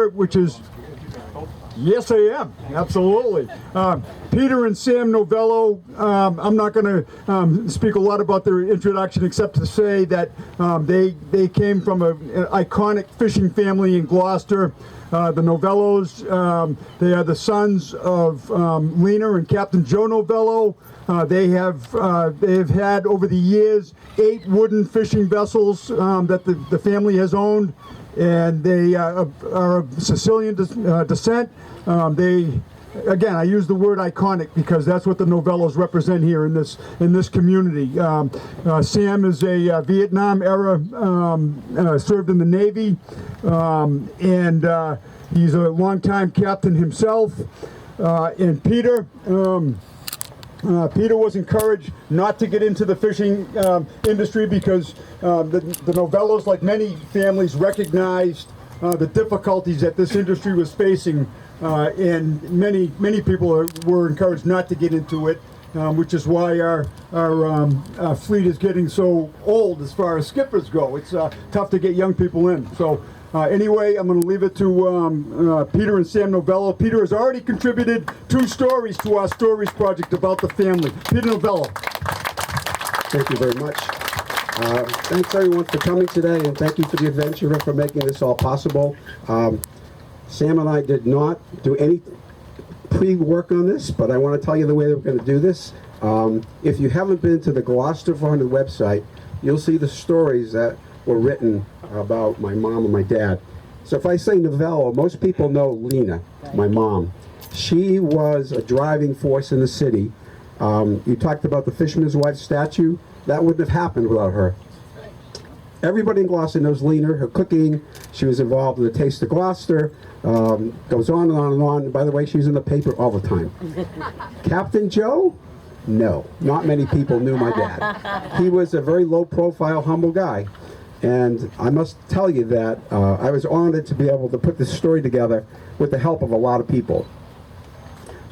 Peter, which is, yes, I am, absolutely. Peter and Sam Novello, I'm not going to speak a lot about their introduction except to say that they came from an iconic fishing family in Gloucester. The Novellos, they are the sons of Lena and Captain Joe Novello. They have had over the years 8 wooden fishing vessels that the family has owned, and they are of Sicilian descent. Again, I use the word iconic because that's what the Novellos represent here in this community. Sam is a Vietnam era, served in the Navy, and he's a longtime captain himself. And Peter was encouraged not to get into the fishing industry because the Novellos, like many families, recognized the difficulties that this industry was facing. And many people were encouraged not to get into it, which is why our fleet is getting so old as far as skippers go. It's tough to get young people in. So anyway, I'm going to leave it to Peter and Sam Novello. Peter has already contributed 2 stories to our Stories Project about the family. Peter Novello. Thank you very much. Thanks everyone for coming today, and thank you for the adventurer for making this all possible. Sam and I did not do any pre-work on this, but I want to tell you the way that we're going to do this. If you haven't been to the Gloucester 400 website, you'll see the stories that were written about my mom and my dad. So if I say Novello, most people know Lena, my mom. She was a driving force in the city. You talked about the Fisherman's Wife statue. That wouldn't have happened without her. Everybody in Gloucester knows Lena, her cooking. She was involved in the Taste of Gloucester. Goes on and on and on. By the way, she was in the paper all the time. Captain Joe? No, not many people knew my dad. He was a very low-profile, humble guy. And I must tell you that I was honored to be able to put this story together with the help of a lot of people.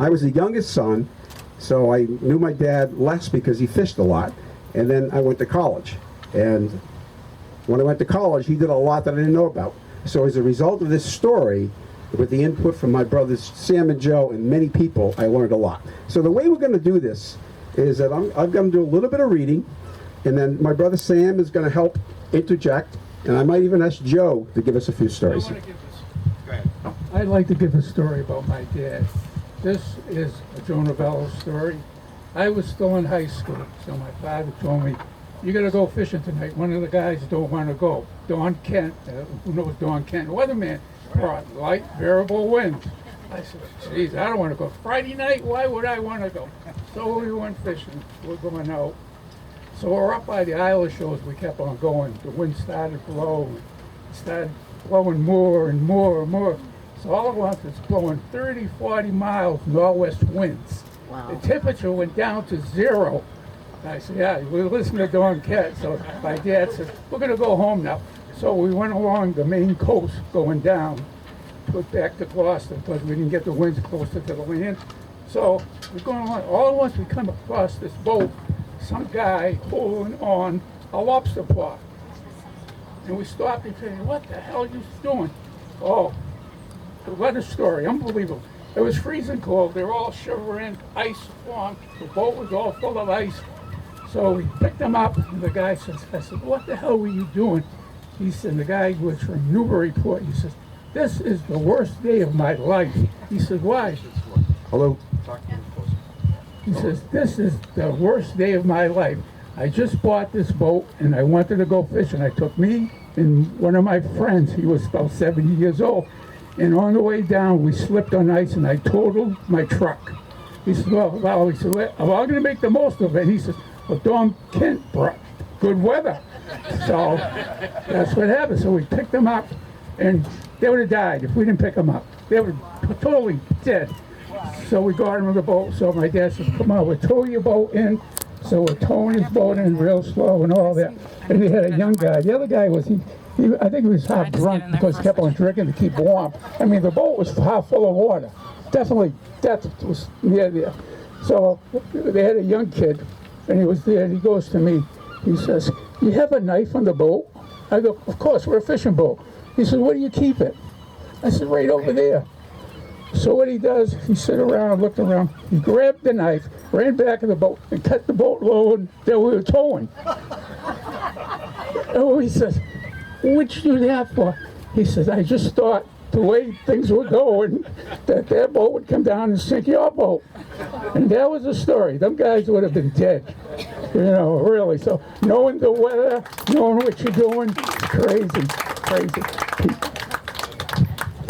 I was the youngest son, so I knew my dad less because he fished a lot. And then I went to college. And when I went to college, he did a lot that I didn't know about. So as a result of this story, with the input from my brothers Sam and Joe and many people, I learned a lot. So the way we're going to do this is that I'm going to do a little bit of reading, and then my brother Sam is going to help interject, and I might even ask Joe to give us a few stories. I'd like to give a story about my dad. This is a Joe Novello story. I was still in high school, so my father told me, "You got to go fishing tonight." One of the guys don't want to go. Don Kent, who knows Don Kent, weatherman, brought light variable winds. I said, "Geez, I don't want to go." Friday night, why would I want to go? So we went fishing. We're going out. So we're up by the Isle of Shoals. We kept on going. The wind started blowing. It started blowing more and more and more. So all at once it's blowing 30, 40 miles northwest winds. Wow. The temperature went down to 0. I said, "Yeah, we listen to Don Kent." So my dad said, "We're going to go home now." So we went along the main coast going down, put back to Gloucester because we didn't get the winds closer to the land. So we're going along. All at once we come across this boat, some guy holding on a lobster pot. And we stopped and said, "What the hell are you doing?" Oh, what a story, unbelievable. It was freezing cold, they were all shivering, ice formed, the boat was all full of ice. So we picked them up, and the guy says, I said, "What the hell were you doing?" He said, the guy was from Newburyport, he says, "This is the worst day of my life." He said, "Why?" Hello? He says, "This is the worst day of my life. I just bought this boat and I wanted to go fishing. I took me and one of my friends, he was about 70 years old, and on the way down we slipped on ice and I totaled my truck." He said, well, he said, "I'm all going to make the most of it." He says, "Well, Don Kent brought good weather." So that's what happened. So we picked them up, and they would have died if we didn't pick them up. They were totally dead. So we got them in the boat. So my dad said, "Come on, we'll tow your boat in." So we're towing his boat in real slow and all that. And we had a young guy. The other guy was, I think he was half drunk because he kept on drinking to keep warm. I mean, the boat was half full of water. Definitely, death was near there. So they had a young kid, and he was there, and he goes to me. He says, "You have a knife on the boat?" I go, "Of course, we're a fishing boat." He said, "Where do you keep it?" I said, right over there. So what he does, he sit around, looked around, he grabbed the knife, ran back in the boat, and cut the boat load that we were towing. Oh, he says, what'd you do that for? He says, I just thought the way things were going, that boat would come down and sink your boat. And that was the story. Them guys would have been dead. You know, really. So knowing the weather, knowing what you're doing, crazy, crazy.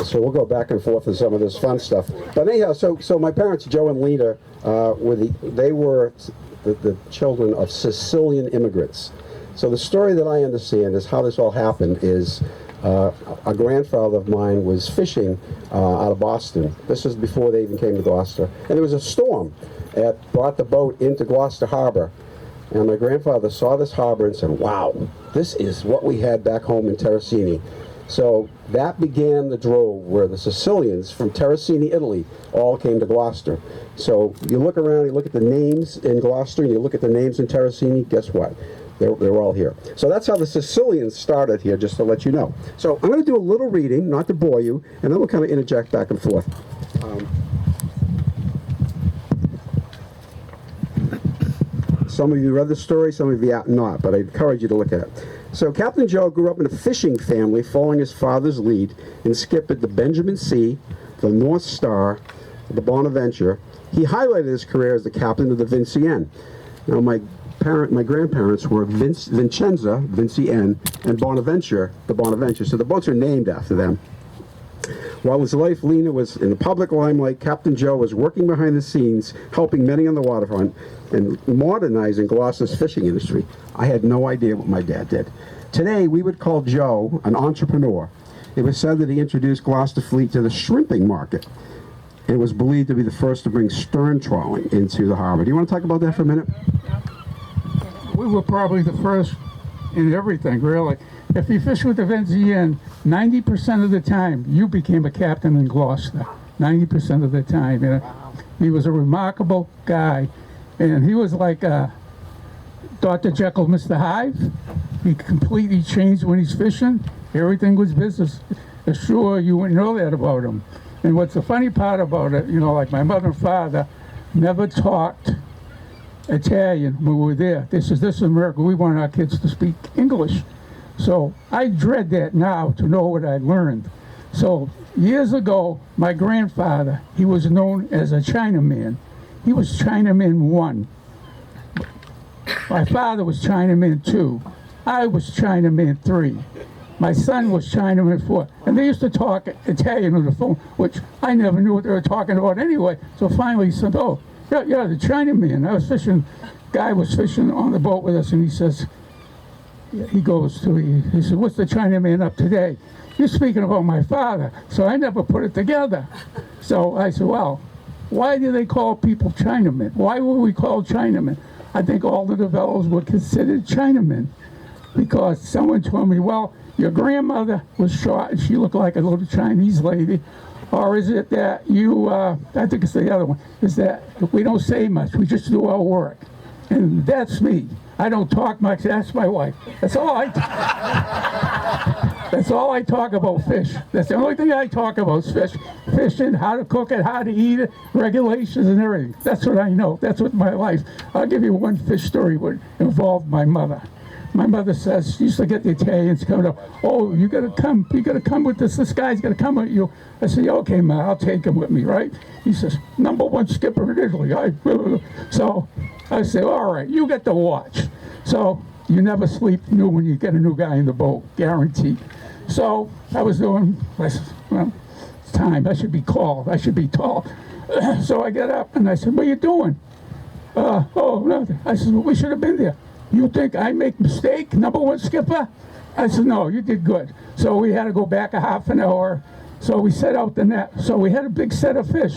So we'll go back and forth with some of this fun stuff. But anyhow, so my parents, Joe and Lena, were the children of Sicilian immigrants. So the story that I understand is how this all happened is a grandfather of mine was fishing out of Boston. This was before they even came to Gloucester. And there was a storm that brought the boat into Gloucester Harbor. And my grandfather saw this harbor and said, wow, this is what we had back home in Terracini. So that began the drove where the Sicilians from Terracini, Italy, all came to Gloucester. So you look around, you look at the names in Gloucester, and you look at the names in Terracini, guess what? They're all here. So that's how the Sicilians started here, just to let you know. So I'm going to do a little reading, not to bore you, and then we'll kind of interject back and forth. Some of you read the story, some of you have not, but I encourage you to look at it. So Captain Joe grew up in a fishing family following his father's lead and skipped at the Benjamin C., the North Star, the Bonaventure. He highlighted his career as the captain of the Vincienne. Now my grandparents were Vincenza, Vincienne, and Bonaventure, the Bonaventure. So the boats are named after them. While his wife Lena was in the public limelight, Captain Joe was working behind the scenes, helping many on the waterfront and modernizing Gloucester's fishing industry. I had no idea what my dad did. Today, we would call Joe an entrepreneur. It was said that he introduced Gloucester Fleet to the shrimping market and was believed to be the first to bring stern trawling into the harbor. Do you want to talk about that for a minute? We were probably the first in everything, really. If you fish with the Vincienne, 90% of the time, you became a captain in Gloucester. 90% of the time. You know? He was a remarkable guy. And he was like Dr. Jekyll, Mr. Hyde. He completely changed when he's fishing. Everything was business. Sure, you wouldn't know that about him. And what's the funny part about it, you know, like my mother and father never talked Italian when we were there. This is America. We want our kids to speak English. So I dread that now to know what I learned. So years ago, my grandfather, he was known as a Chinaman. He was Chinaman 1. My father was Chinaman 2. I was Chinaman 3. My son was Chinaman 4. And they used to talk Italian on the phone, which I never knew what they were talking about anyway. So finally he said, oh, yeah, the Chinaman. I was fishing, guy was fishing on the boat with us, and he says, he said, what's the Chinaman up today? You're speaking about my father. So I never put it together. So I said, well, why do they call people Chinamen? Why were we called Chinamen? I think all the Novellos were considered Chinamen because someone told me, well, your grandmother was short and she looked like a little Chinese lady. Or is it that you, I think it's the other one, is that we don't say much, we just do our work. And that's me. I don't talk much, that's my wife. That's all I talk about, fish. That's the only thing I talk about is fish. Fishing, how to cook it, how to eat it, regulations and everything. That's what I know, that's what my life. I'll give you one fish story that involved my mother. My mother says, she used to get the Italians coming up, oh, you gotta come with this guy's gotta come with you. I said, okay, ma, I'll take him with me, right? He says, #1 skipper in Italy. So I say, all right, you get the watch. So you never sleep new when you get a new guy in the boat, guaranteed. So I was doing, I said, well, it's time, I should be called, I should be tall. So I get up and I said, what are you doing? Oh, nothing. I said, well, we should have been there. You think I make mistake, #1 skipper? I said, no, you did good. So we had to go back a half an hour. So we set out the net. So we had a big set of fish.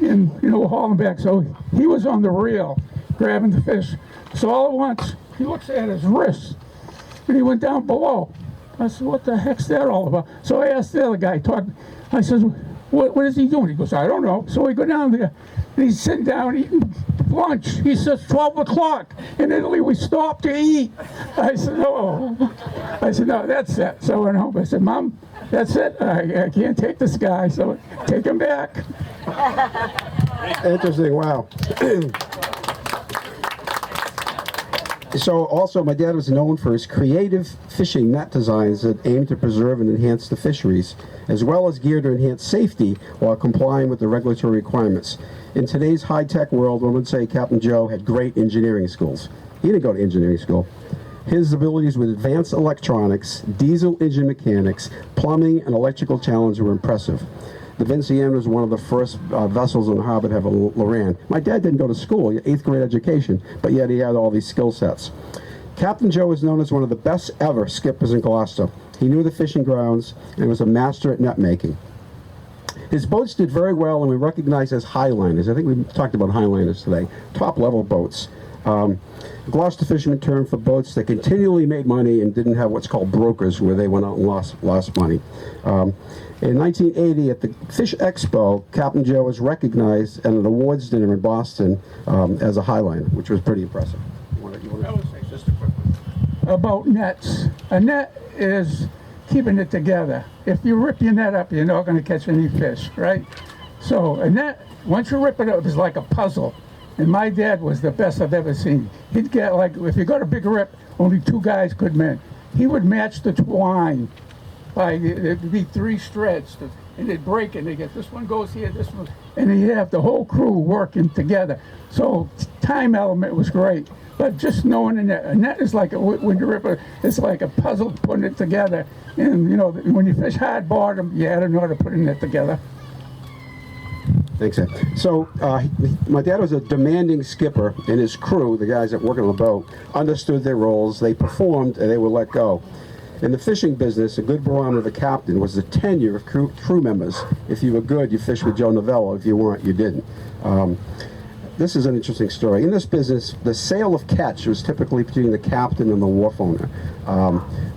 And, you know, we're hauling back. So he was on the reel, grabbing the fish. So all at once, he looks at his wrist, and he went down below. I said, what the heck's that all about? So I asked the other guy, I said, what is he doing? He goes, I don't know. So we go down there, and he's sitting down eating lunch. He says, 12 o'clock. In Italy, we stop to eat. I said, no. I said, no, that's it. So I went home. I said, Mom, That's it. I can't take this guy, so take him back. Interesting, wow. So also, my dad was known for his creative fishing net designs that aimed to preserve and enhance the fisheries, as well as geared to enhance safety while complying with the regulatory requirements. In today's high-tech world, one would say Captain Joe had great engineering skills. He didn't go to engineering school. His abilities with advanced electronics, diesel engine mechanics, plumbing, and electrical challenges were impressive. The Vinciana was one of the first vessels in the harbor to have a Loran. My dad didn't go to school, 8th grade education, but yet he had all these skill sets. Captain Joe is known as one of the best ever skippers in Gloucester. He knew the fishing grounds and was a master at net making. His boats did very well and were recognized as highliners. I think we talked about highliners today, top level boats. Gloucester fishermen term for boats that continually made money and didn't have what's called brokers, where they went out and lost money. In 1980, at the Fish Expo, Captain Joe was recognized at an awards dinner in Boston as a highliner, which was pretty impressive. Just a quick one. About nets. A net is keeping it together. If you rip your net up, you're not going to catch any fish, right? So a net, once you rip it up, it's like a puzzle. And my dad was the best I've ever seen. He'd get, like, if you got a big rip, only 2 guys could mend. He would match the twine by, there'd be 3 strands, and they'd break, and they get, this one goes here, this one, and he'd have the whole crew working together. So time element was great. But just knowing a net is like, when you rip it, it's like a puzzle putting it together. And, you know, when you fish hard bottom, you had to know how to put it together. Thanks, Ed. So, my dad was a demanding skipper, and his crew, the guys that worked on the boat, understood their roles, they performed, and they were let go. In the fishing business, a good barometer of a captain was the tenure of crew members. If you were good, you fished with Joe Novello. If you weren't, you didn't. This is an interesting story. In this business, the sale of catch was typically between the captain and the wharf owner.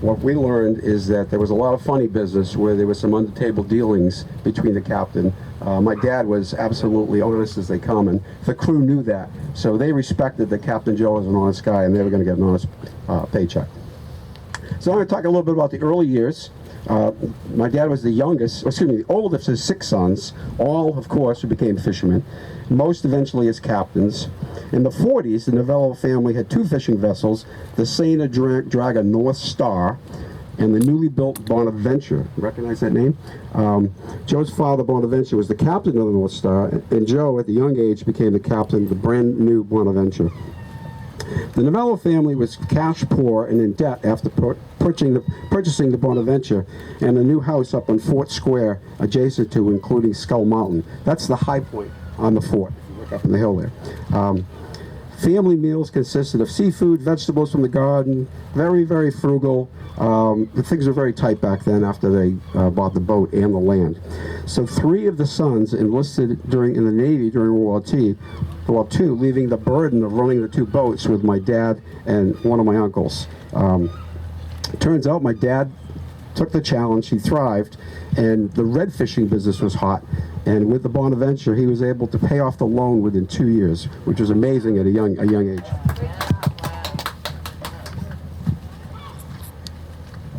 What we learned is that there was a lot of funny business where there was some under-table dealings between the captain. My dad was absolutely honest as they come, and the crew knew that. So they respected that Captain Joe was an honest guy, and they were going to get an honest paycheck. So I'm going to talk a little bit about the early years. My dad was the oldest of 6 sons, all, of course, who became fishermen, most eventually as captains. In the 40s, the Novello family had 2 fishing vessels, the Sena Draga North Star and the newly built Bonaventure. Recognize that name? Joe's father, Bonaventure, was the captain of the North Star, and Joe, at the young age, became the captain of the brand new Bonaventure. The Novello family was cash poor and in debt after purchasing the Bonaventure and a new house up on Fort Square adjacent to, including Skull Mountain. That's the high point on the fort. You look up in the hill there. Family meals consisted of seafood, vegetables from the garden, very, very frugal. The things were very tight back then after they bought the boat and the land. So 3 of the sons enlisted in the Navy during World War II, leaving the burden of running the 2 boats with my dad and one of my uncles. Turns out my dad took the challenge, he thrived, and the red fishing business was hot. And with the Bonaventure, he was able to pay off the loan within 2 years, which was amazing at a young age.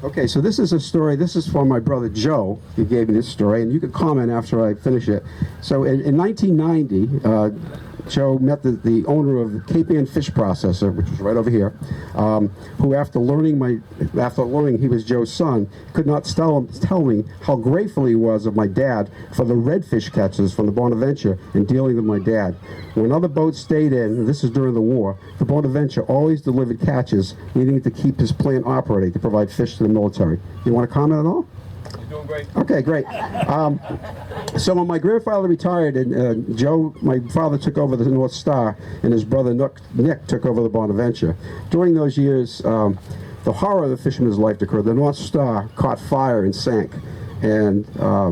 Okay, so this is a story. This is from my brother Joe. He gave me this story, and you can comment after I finish it. So in 1990, Joe met the owner of the Cape Ann Fish Processor, which was right over here, who after learning he was Joe's son, could not tell me how grateful he was of my dad for the redfish catches from the Bonaventure and dealing with my dad. When other boats stayed in, and this is during the war, the Bonaventure always delivered catches, needing to keep his plant operating to provide fish to the military. You want to comment at all? You're doing great. Okay, great. So when my grandfather retired and my father took over the North Star and his brother Nick took over the Bonaventure, during those years, the horror of the fisherman's life occurred. The North Star caught fire and sank. And a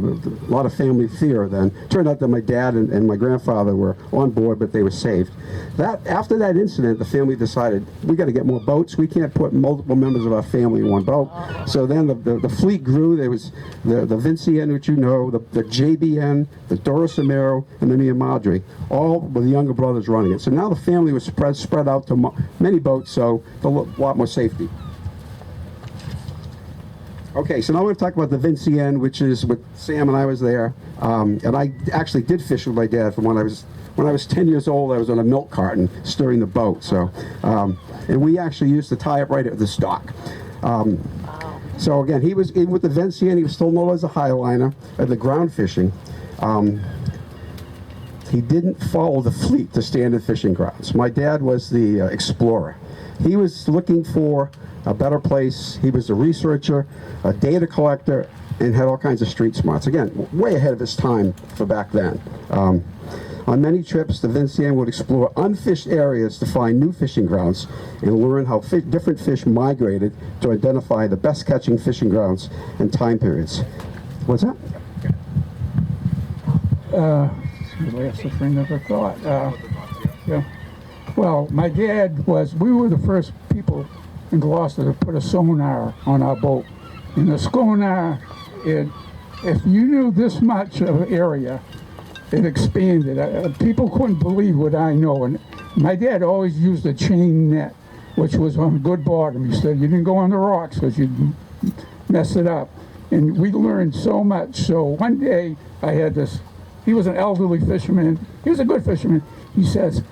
lot of family fear then. Turned out that my dad and my grandfather were on board, but they were saved. After that incident, the family decided, we got to get more boats. We can't put multiple members of our family in one boat. So then the fleet grew. There was the Vinciana, which you know, the JBN, the Doris Amaro, and the Mia Madre, all with the younger brothers running it. So now the family was spread out to many boats, so a lot more safety. Okay, so now I want to talk about the Vincienne, which is with Sam and I was there. And I actually did fish with my dad from when I was 10 years old. I was on a milk carton steering the boat. So, and we actually used to tie up right at the dock. So again, he was in with the Vincienne. He was still known as a highliner at the ground fishing. He didn't follow the fleet to standard fishing grounds. My dad was the explorer. He was looking for a better place. He was a researcher, a data collector, and had all kinds of street smarts. Again, way ahead of his time for back then. On many trips, the Vincienne would explore unfished areas to find new fishing grounds and learn how different fish migrated to identify the best catching fishing grounds and time periods. What's that? Last thing of a thought. Yeah. Well, my dad we were the first people in Gloucester to put a sonar on our boat. And the sonar, if you knew this much of an area, it expanded. People couldn't believe what I know. And my dad always used a chain net, which was on good bottom. He said you didn't go on the rocks because you'd mess it up. And we learned so much. So one day I had this, he was an elderly fisherman. He was a good fisherman. He says,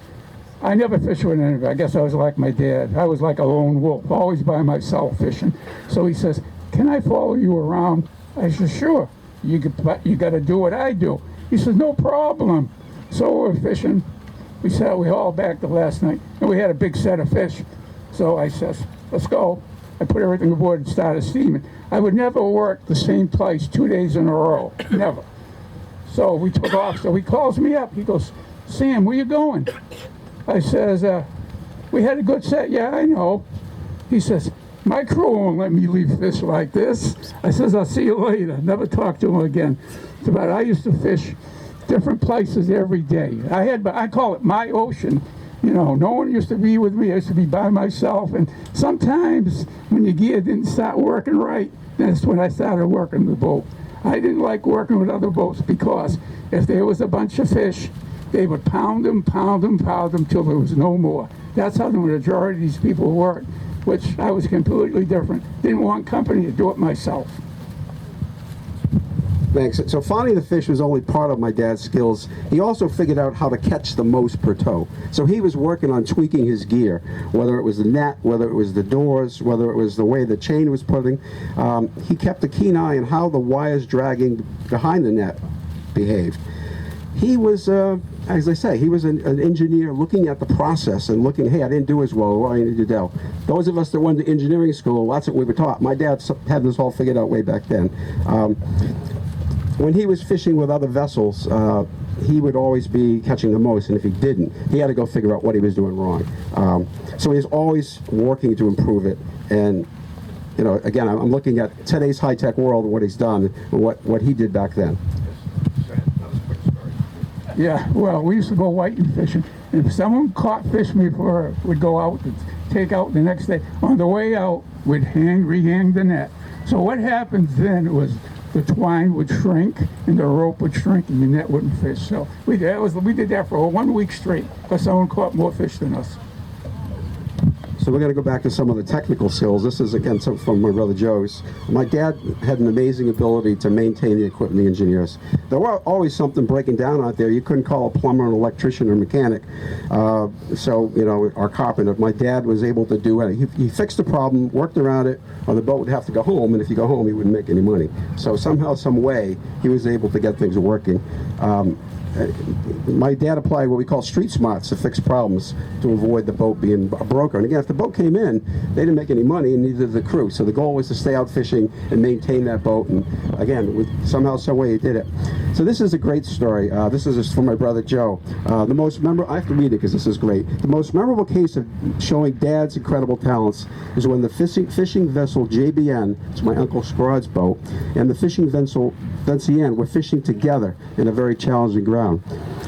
I never fished with anybody. I guess I was like my dad. I was like a lone wolf, always by myself fishing. So he says, can I follow you around? I said, sure. You got to do what I do. He says, no problem. So we're fishing. We hauled back the last night, and we had a big set of fish. So I says, let's go. I put everything aboard and started steaming. I would never work the same place 2 days in a row, never. So we took off. So he calls me up. He goes, Sam, where you going? I says, we had a good set. Yeah, I know. He says, my crew won't let me leave fish like this. I says, I'll see you later. Never talk to him again. But I used to fish different places every day. I call it my ocean. You know, no one used to be with me. I used to be by myself. And sometimes when your gear didn't start working right, that's when I started working the boat. I didn't like working with other boats because if there was a bunch of fish, they would pound them till there was no more. That's how the majority of these people worked, which I was completely different. Didn't want company to do it myself. Thanks. So finding the fish was only part of my dad's skills. He also figured out how to catch the most per toe. So he was working on tweaking his gear, whether it was the net, whether it was the doors, whether it was the way the chain was putting. He kept a keen eye on how the wires dragging behind the net behaved. He was, as I say, he was an engineer looking at the process and looking, hey, I didn't do as well, what do I need to do? Those of us that went to engineering school, that's what we were taught. My dad had this all figured out way back then. When he was fishing with other vessels, he would always be catching the most, and if he didn't, he had to go figure out what he was doing wrong. So he was always working to improve it, and you know, again, I'm looking at today's high-tech world and what he's done, and what he did back then. Yeah, well, we used to go whiting fishing. And if someone caught fish before we'd go out and take out the next day, on the way out, we'd rehang the net. So what happens then was the twine would shrink and the rope would shrink and the net wouldn't fish. So we did that for 1 week straight because someone caught more fish than us. So we're going to go back to some of the technical skills. This is, again, some from my brother Joe's. My dad had an amazing ability to maintain the equipment, the engineers. There was always something breaking down out there. You couldn't call a plumber, an electrician, or mechanic. So, you know, our carpenter. My dad was able to do it. He fixed the problem, worked around it, or the boat would have to go home, and if you go home, he wouldn't make any money. So somehow, some way, he was able to get things working. My dad applied what we call street smarts to fix problems to avoid the boat being broken. And again, if the boat came in, they didn't make any money, and neither did the crew. So the goal was to stay out fishing and maintain that boat. And again, somehow, some way, he did it. So this is a great story. This is from my brother Joe. The most memorable, I have to read it because this is great. The most memorable case of showing Dad's incredible talents is when the fishing vessel JBN, it's my Uncle Scrod's boat, and the fishing vessel Vincienne were fishing together in a very challenging ground.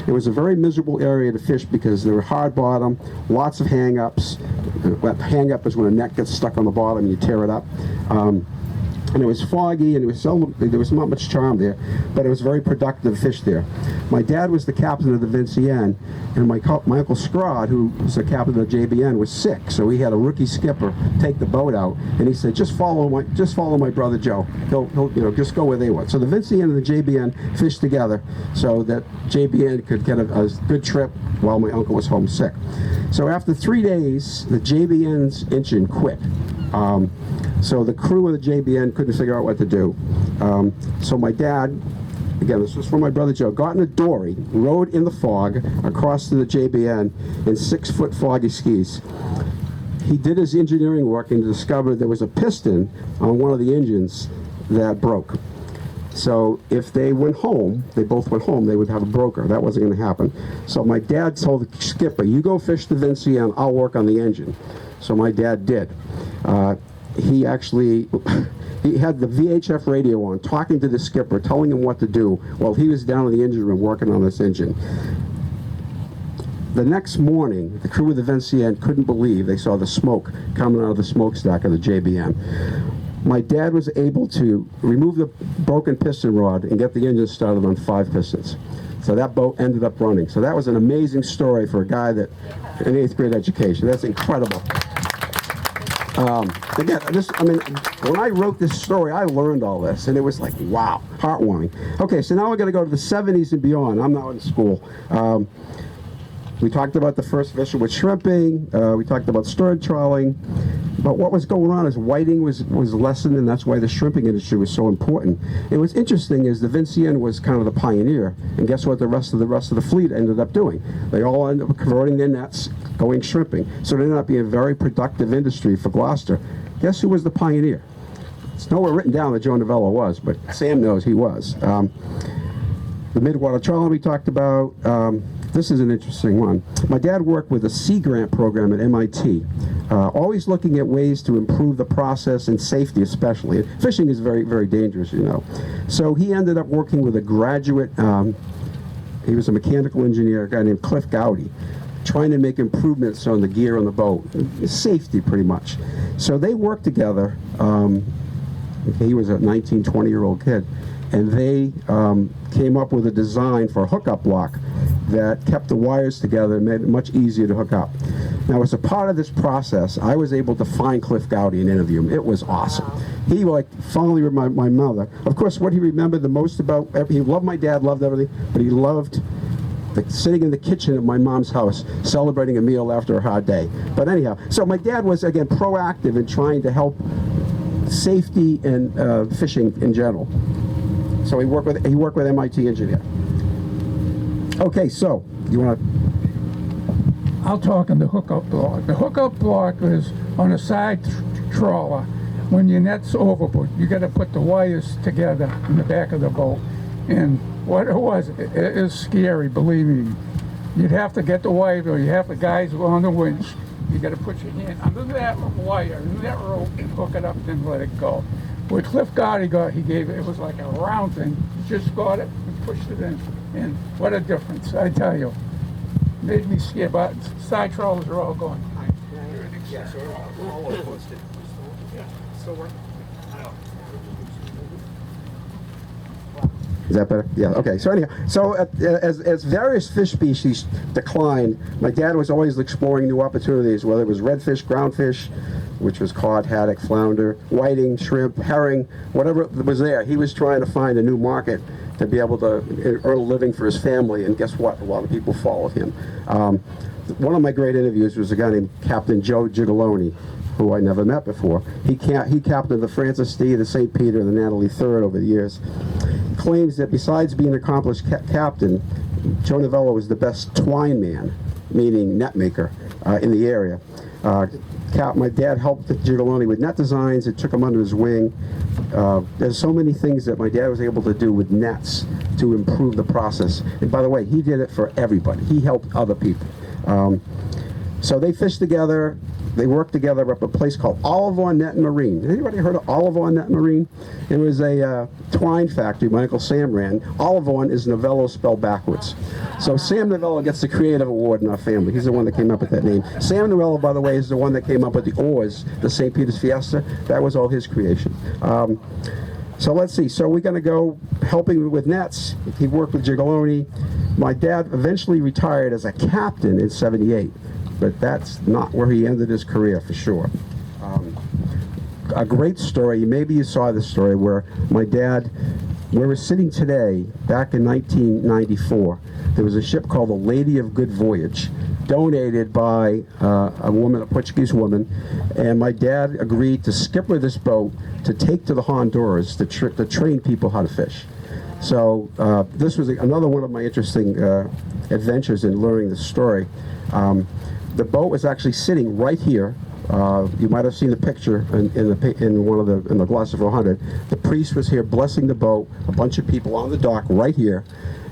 It was a very miserable area to fish because there were hard bottom, lots of hang-ups. Hang-up is when a net gets stuck on the bottom and you tear it up. And it was foggy, and there was not much charm there, but it was very productive fish there. My dad was the captain of the Vincian, and my Uncle Scrod, who was the captain of the JBN, was sick, so he had a rookie skipper take the boat out, and he said, just follow my brother Joe. He'll just go where they want. So the Vincian and the JBN fished together so that JBN could get a good trip while my uncle was home sick. So after 3 days, the JBN's engine quit. So the crew of the JBN couldn't figure out what to do. So my dad, again, this was from my brother Joe, got in a dory, rode in the fog across to the JBN in 6-foot foggy skis. He did his engineering work and discovered there was a piston on one of the engines that broke. So if they went home, they both went home, they would have a broker. That wasn't going to happen. So my dad told the skipper, you go fish the Vincian, I'll work on the engine. So my dad did. He actually, he had the VHF radio on, talking to the skipper, telling him what to do while he was down in the engine room working on this engine. The next morning, the crew of the Vincian couldn't believe they saw the smoke coming out of the smokestack of the JBN. My dad was able to remove the broken piston rod and get the engine started on 5 pistons. So that boat ended up running. So that was an amazing story for a guy that, in 8th grade education. That's incredible. Again, when I wrote this story, I learned all this, and it was like, wow, heartwarming. Okay, so now we're going to go to the 70s and beyond. I'm now in school. We talked about the first fishing with shrimping. We talked about sturgeon trawling. But what was going on is whiting was lessened, and that's why the shrimping industry was so important. And what's interesting is the Vincian was kind of the pioneer, and guess what the rest of the fleet ended up doing? They all ended up converting their nets, going shrimping. So it ended up being a very productive industry for Gloucester. Guess who was the pioneer? It's nowhere written down that Joe Novello was, but Sam knows he was. The midwater trawling we talked about. This is an interesting one. My dad worked with a Sea Grant program at MIT, always looking at ways to improve the process and safety especially. Fishing is very, very dangerous, you know. So he ended up working with a graduate, he was a mechanical engineer, a guy named Cliff Gowdy, trying to make improvements on the gear on the boat. Safety, pretty much. So they worked together. He was a 19, 20-year-old kid, and they came up with a design for a hookup block that kept the wires together and made it much easier to hook up. Now, as a part of this process, I was able to find Cliff Gowdy and interview him. It was awesome. He fondly reminded my mother. Of course, what he remembered the most about, he loved my dad, loved everything, but he loved sitting in the kitchen of my mom's house, celebrating a meal after a hard day. But anyhow, so my dad was, again, proactive in trying to help safety and fishing in general. So he worked with MIT engineer. Okay, so you want to? I'll talk on the hookup block. The hookup block is on a side trawler. When your net's overboard, you got to put the wires together in the back of the boat. And what it was, it is scary, believe me. You'd have to get the wire, or you have the guys on the winch. You got to put your hand under that wire, under that rope, and hook it up, and let it go. What Cliff Gowdy got, he gave it was like a round thing. He just got it and pushed it in. And what a difference, I tell you. Made me scared, but side trawlers are all going. Yeah, so all posted. Still working? Is that better? Yeah, okay. So anyhow, as various fish species declined, my dad was always exploring new opportunities, whether it was redfish, groundfish, which was cod, haddock, flounder, whiting, shrimp, herring, whatever was there. He was trying to find a new market to be able to earn a living for his family, and guess what? A lot of people followed him. One of my great interviews was a guy named Captain Joe Gigaloni, who I never met before. He captained the Francis D, the St. Peter, and the Natalie III over the years. Claims that besides being an accomplished captain, Joe Novello was the best twine man, meaning net maker, in the area. My dad helped Gigaloni with net designs. It took him under his wing. There's so many things that my dad was able to do with nets to improve the process. And by the way, he did it for everybody. He helped other people. So they fished together. They worked together up at a place called Olivon Net and Marine. Anybody heard of Olivon Net and Marine? It was a twine factory my Uncle Sam ran. Olivon is Novello spelled backwards. So Sam Novello gets the creative award in our family. He's the one that came up with that name. Sam Novello, by the way, is the one that came up with the oars, the St. Peter's Fiesta. That was all his creation. So let's see. So we're going to go helping with nets. He worked with Gigaloni. My dad eventually retired as a captain in '78, but that's not where he ended his career for sure. A great story, maybe you saw this story, where my dad, where we're sitting today, back in 1994, there was a ship called the Lady of Good Voyage, donated by a woman, a Portuguese woman, and my dad agreed to skipper this boat to take to the Honduras to train people how to fish. So this was another one of my interesting adventures in learning the story. The boat was actually sitting right here. You might have seen the picture in the Gloucester 400. The priest was here blessing the boat. A bunch of people on the dock right here,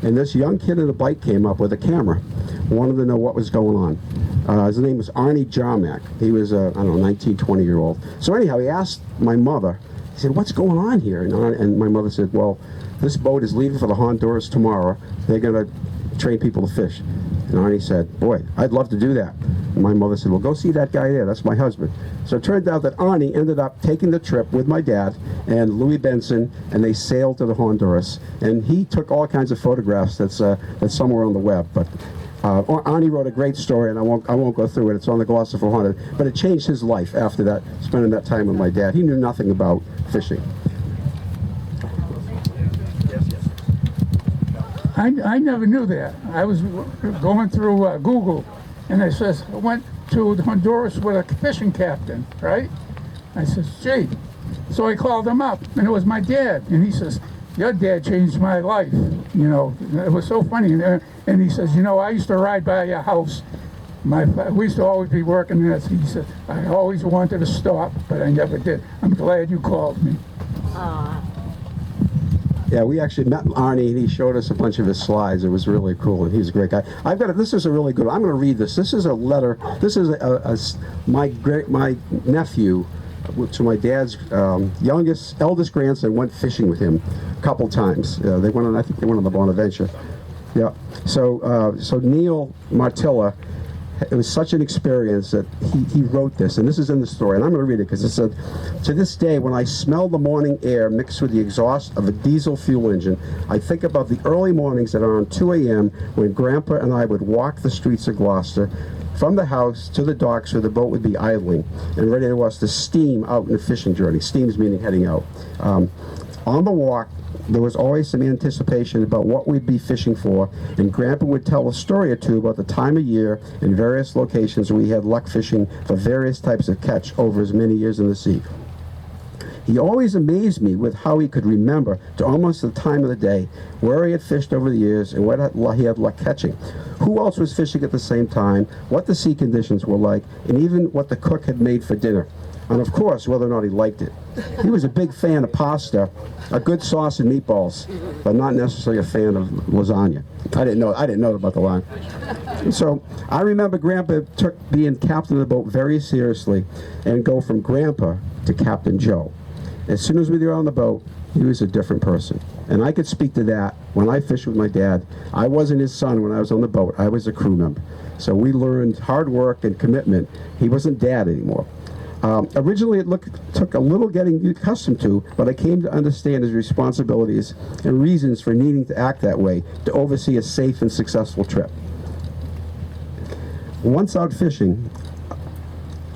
and this young kid in a bike came up with a camera, wanted to know what was going on. His name was Arnie Jarmack. He was I don't know, 19, 20-year-old. So anyhow, he asked my mother. He said, "What's going on here?" And my mother said, "Well, this boat is leaving for the Honduras tomorrow. They're going to train people to fish." And Arnie said, "Boy, I'd love to do that." And my mother said, "Well, go see that guy there. That's my husband." So it turned out that Arnie ended up taking the trip with my dad and Louis Benson, and they sailed to the Honduras. And he took all kinds of photographs that's somewhere on the web. But Arnie wrote a great story, and I won't go through it. It's on the Gloucester 400. But it changed his life after that, spending that time with my dad. He knew nothing about fishing. I never knew that. I was going through Google, and it says, I went to Honduras with a fishing captain, right? I says, "Gee." So I called him up, and it was my dad. And he says, "Your dad changed my life." You know, it was so funny. And he says, "You know, I used to ride by your house. We used to always be working there." He said, "I always wanted to stop, but I never did. I'm glad you called me." Yeah, we actually met Arnie, and he showed us a bunch of his slides. It was really cool, and he's a great guy. This is a really good one. I'm going to read this. This is a letter. This is my nephew to my dad's eldest grandson went fishing with him a couple times. They went on, I think they went on the Bonaventure. Yeah. So Neil Martilla, it was such an experience that he wrote this, and this is in the story, and I'm going to read it because it said, "To this day, when I smell the morning air mixed with the exhaust of a diesel fuel engine, I think about the early mornings at around 2 a.m. when Grandpa and I would walk the streets of Gloucester from the house to the docks where the boat would be idling and ready to us to steam out in a fishing journey." Steams meaning heading out. On the walk, there was always some anticipation about what we'd be fishing for, and Grandpa would tell a story or two about the time of year and various locations where we had luck fishing for various types of catch over his many years in the sea. He always amazed me with how he could remember to almost the time of the day, where he had fished over the years and what he had luck catching, who else was fishing at the same time, what the sea conditions were like, and even what the cook had made for dinner. And of course, whether or not he liked it. He was a big fan of pasta, a good sauce and meatballs, but not necessarily a fan of lasagna. I didn't know about the line. So I remember Grandpa took being captain of the boat very seriously, and go from Grandpa to Captain Joe. As soon as we were on the boat, he was a different person. And I could speak to that. When I fished with my dad, I wasn't his son when I was on the boat. I was a crew member. So we learned hard work and commitment. He wasn't dad anymore. Originally, it took a little getting accustomed to, but I came to understand his responsibilities and reasons for needing to act that way to oversee a safe and successful trip. Once out fishing,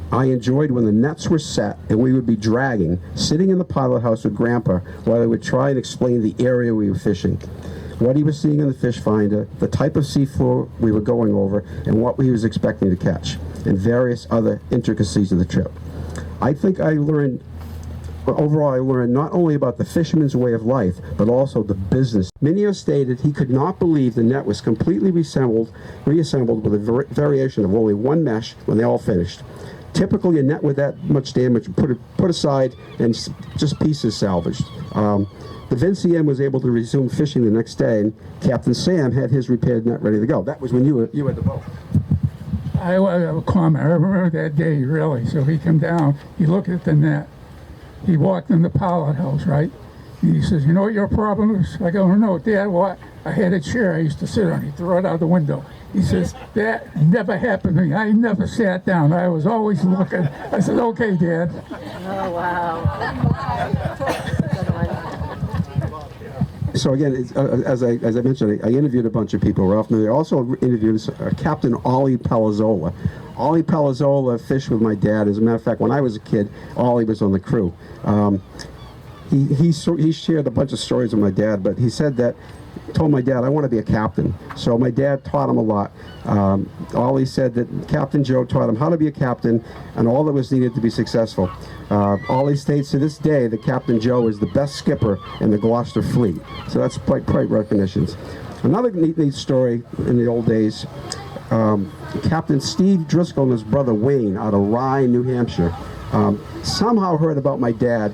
I enjoyed when the nets were set and we would be dragging, sitting in the pilot house with Grandpa while he would try and explain the area we were fishing, what he was seeing in the fish finder, the type of seafloor we were going over, and what he was expecting to catch, and various other intricacies of the trip. I think overall I learned not only about the fisherman's way of life, but also the business. Mineo stated he could not believe the net was completely reassembled with a variation of only one mesh when they all finished. Typically, a net with that much damage put aside and just pieces salvaged. The Vincien was able to resume fishing the next day, and Captain Sam had his repaired net ready to go. That was when you had the boat. I have a comment. I remember that day, really. So he came down, he looked at the net. He walked in the pilot house, right? And he says, "You know what your problem is?" I go, "No, Dad, what?" I had a chair I used to sit on. He threw it out the window. He says, "That never happened to me. I never sat down. I was always looking." I said, "Okay, Dad." Oh, wow. Good one. So again, as I mentioned, I interviewed a bunch of people. Ralph, and I also interviewed Captain Ollie Palazzola. Ollie Palazzola fished with my dad. As a matter of fact, when I was a kid, Ollie was on the crew. He shared a bunch of stories with my dad, but he said that, told my dad, I want to be a captain. So my dad taught him a lot. Ollie said that Captain Joe taught him how to be a captain and all that was needed to be successful. Ollie states to this day that Captain Joe is the best skipper in the Gloucester fleet. So that's quite recognitions. Another neat story in the old days, Captain Steve Driscoll and his brother Wayne out of Rye, New Hampshire, somehow heard about my dad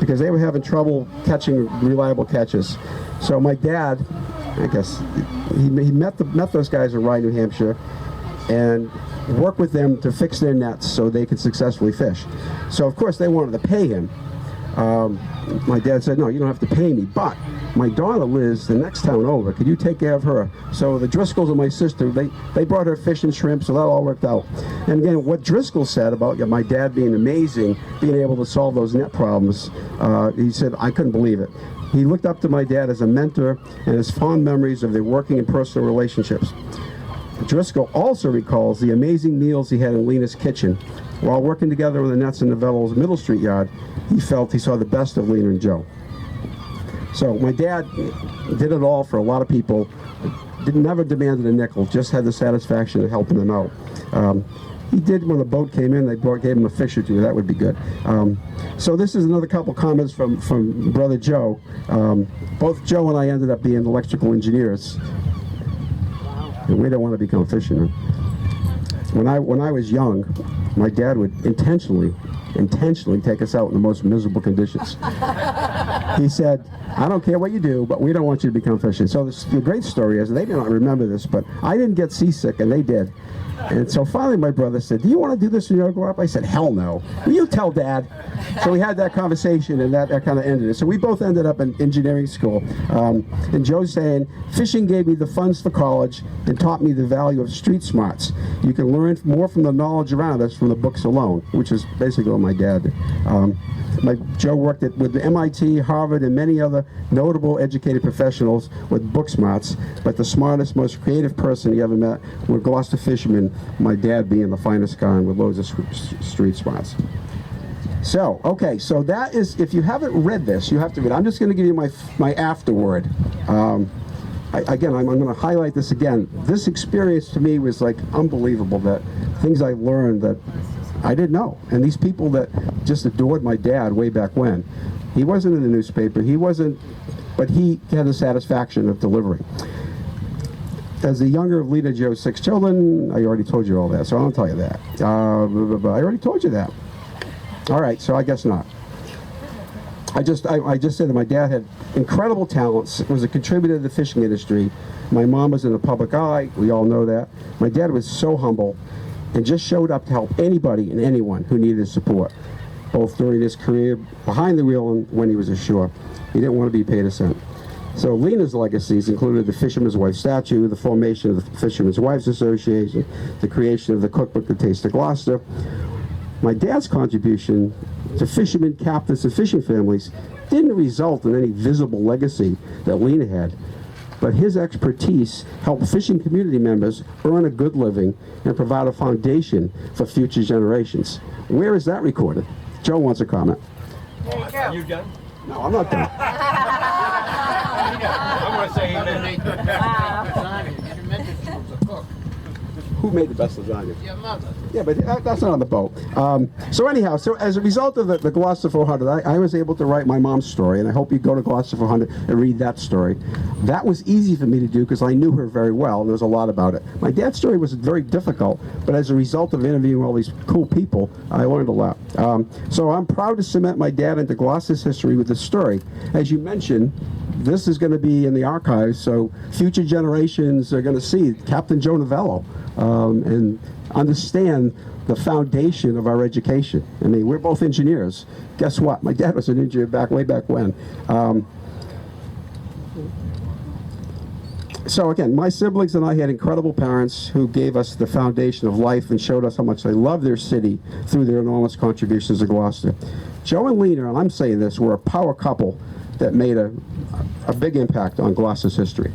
because they were having trouble catching reliable catches. So my dad, I guess, he met those guys in Rye, New Hampshire, and worked with them to fix their nets so they could successfully fish. So of course they wanted to pay him. My dad said, no, you don't have to pay me, but my daughter Liz, the next town over, could you take care of her? So the Driscolls and my sister, they brought her fish and shrimp, so that all worked out. And again, what Driscoll said about my dad being amazing, being able to solve those net problems, he said, I couldn't believe it. He looked up to my dad as a mentor and his fond memories of their working and personal relationships. Driscoll also recalls the amazing meals he had in Lena's kitchen. While working together on the nets in Novello's Middle Street yard, he felt he saw the best of Lena and Joe. So my dad did it all for a lot of people, never demanded a nickel, just had the satisfaction of helping them out. He did when the boat came in, gave him a fish or two, that would be good. So this is another couple comments from Brother Joe. Both Joe and I ended up being electrical engineers. And we didn't want to become fishermen. When I was young, my dad would intentionally take us out in the most miserable conditions. He said, I don't care what you do, but we don't want you to become fishing. So the great story is, they do not remember this, but I didn't get seasick and they did. And so finally my brother said, do you want to do this when you grow up? I said, hell no. Will you tell Dad? So we had that conversation and that kind of ended it. So we both ended up in engineering school. And Joe's saying, fishing gave me the funds for college and taught me the value of street smarts. You can learn more from the knowledge around us from the books alone, which is basically what my dad did. Joe worked with MIT, Harvard, and many other notable educated professionals with book smarts, but the smartest, most creative person he ever met were Gloucester fishermen, my dad being the finest kind with loads of street smarts. So, okay, so that is, if you haven't read this, you have to read it. I'm just going to give you my afterword. Again, I'm going to highlight this again. This experience to me was like unbelievable, that things I learned that I didn't know. And these people that just adored my dad way back when, he wasn't in the newspaper, but he had the satisfaction of delivering. As the younger of Lena Joe's 6 children, I already told you all that, so I don't tell you that. I already told you that. All right, so I guess not. I just said that my dad had incredible talents, was a contributor to the fishing industry. My mom was in the public eye, we all know that. My dad was so humble and just showed up to help anybody and anyone who needed his support, both during his career behind the wheel and when he was ashore. He didn't want to be paid a cent. So Lena's legacies included the Fisherman's Wife statue, the formation of the Fisherman's Wives Association, the creation of the cookbook, The Taste of Gloucester. My dad's contribution to fishermen, captains, and fishing families didn't result in any visible legacy that Lena had, but his expertise helped fishing community members earn a good living and provide a foundation for future generations. Where is that recorded? Joe wants a comment. There you go. Are you done? No, I'm not done. I want to say amen. You mentioned she was a cook. Who made the best lasagna? Your mother. Yeah, but that's not on the boat. So anyhow, so as a result of the Gloucester 400, I was able to write my mom's story, and I hope you go to Gloucester 400 and read that story. That was easy for me to do because I knew her very well, and there was a lot about it. My dad's story was very difficult, but as a result of interviewing all these cool people, I learned a lot. So I'm proud to cement my dad into Gloucester's history with this story. As you mentioned, this is going to be in the archives, so future generations are going to see Captain Joe Novello and understand the foundation of our education. I mean, we're both engineers. Guess what? My dad was an engineer way back when. So again, my siblings and I had incredible parents who gave us the foundation of life and showed us how much they love their city through their enormous contributions to Gloucester. Joe and Lena, and I'm saying this, were a power couple that made a big impact on Gloucester's history.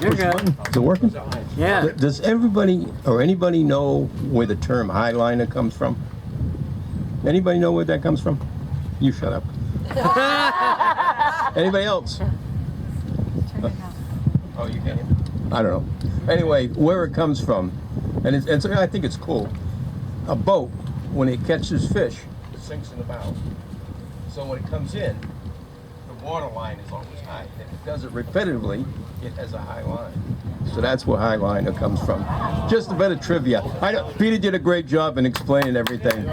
You're good. Is it working? Yeah. Does everybody or anybody know where the term highliner comes from? Anybody know where that comes from? You shut up. Anybody else? Oh, you can't hear? I don't know. Anyway, where it comes from, and I think it's cool. A boat, when it catches fish, it sinks in the bow. So when it comes in, the water line is always high. If it does it repetitively, it has a high line. So that's where highliner comes from. Just a bit of trivia. Peter did a great job in explaining everything.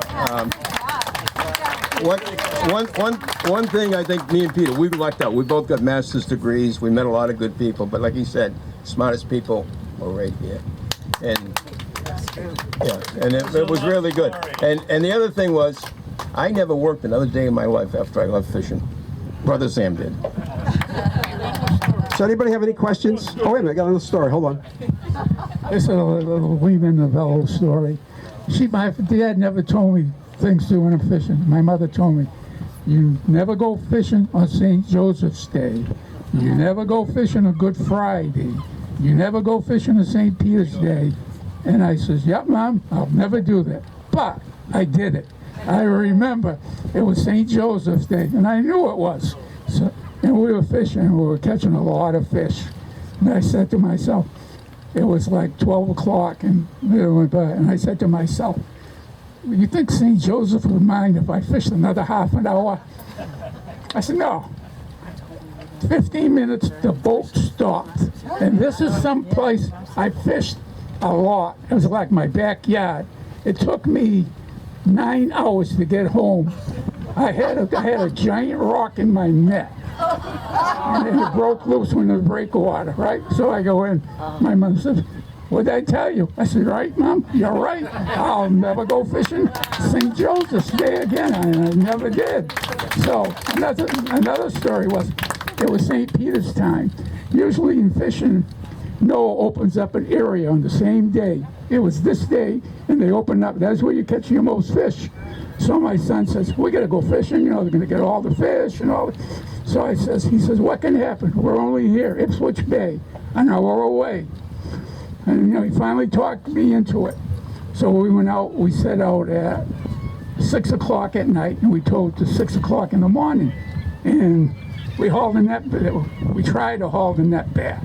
One thing I think me and Peter, we lucked out. We both got master's degrees. We met a lot of good people. But like he said, smartest people were right here. And yeah, and it was really good. And the other thing was, I never worked another day in my life after I left fishing. Brother Sam did. So anybody have any questions? Oh, wait a minute, I got another story. Hold on. This is a little Lehman Novello story. My dad never told me things to do when I'm fishing. My mother told me, you never go fishing on St. Joseph's Day. You never go fishing on Good Friday. You never go fishing on St. Peter's Day. And I says, yep, Mom, I'll never do that. But I did it. I remember it was St. Joseph's Day, and I knew it was. So, and we were fishing, and we were catching a lot of fish. And I said to myself, it was like 12 o'clock, and it went by, and I said to myself, you think St. Joseph would mind if I fished another half an hour? I said, no. 15 minutes, the boat stopped. And this is some place I fished a lot. It was like my backyard. It took me 9 hours to get home. I had a giant rock in my net. And it broke loose when the breakwater, right? So I go in. My mother says, what did I tell you? I said, right, Mom, you're right. I'll never go fishing St. Joseph's Day again. I never did. So another story was, it was St. Peter's time. Usually in fishing, Noah opens up an area on the same day. It was this day, and they open up. That's where you catch your most fish. So my son says, we got to go fishing. You know, they're going to get all the fish and all. So he says, what can happen? We're only here, Ipswich Bay, an hour away. And, you know, he finally talked me into it. So we set out at 6 o'clock at night, and we towed to 6 o'clock in the morning. And we hauled the net, we tried to haul the net back.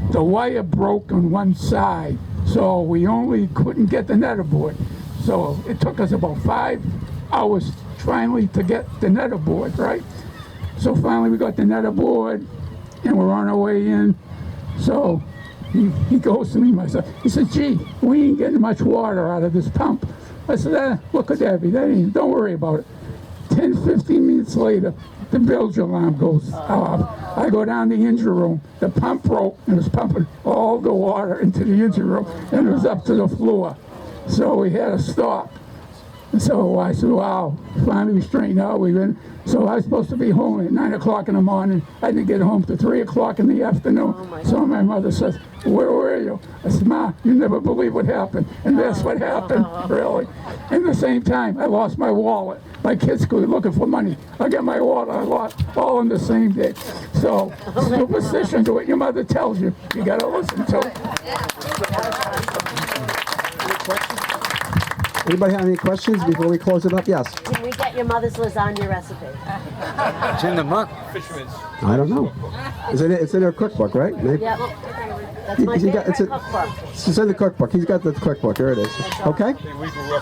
The wire broke on one side, so we couldn't get the net aboard. So it took us about 5 hours finally to get the net aboard, right? So finally we got the net aboard, and we're on our way in. So he goes to me, myself. He says, gee, we ain't getting much water out of this pump. I said, what could that be? Don't worry about it. 10, 15 minutes later, the bilge alarm goes off. I go down the engine room. The pump broke, and it was pumping all the water into the engine room, and it was up to the floor. So we had to stop. And so I said, wow. Finally we straightened out. So I was supposed to be home at 9 o'clock in the morning. I didn't get home till 3 o'clock in the afternoon. So my mother says, where were you? I said, Ma, you never believe what happened. And that's what happened, really. At the same time, I lost my wallet. My kids go looking for money. I got my wallet, I lost, all on the same day. So, superstition to what your mother tells you, you gotta listen to it. Anybody have any questions before we close it up? Yes. Can we get your mother's lasagna recipe? It's in the book. I don't know. It's in her cookbook, right? Maybe. Yep. That's my favorite cookbook. It's in the cookbook. He's got the cookbook. There it is. Okay?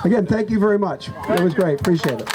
Again, thank you very much. It was great. Appreciate it.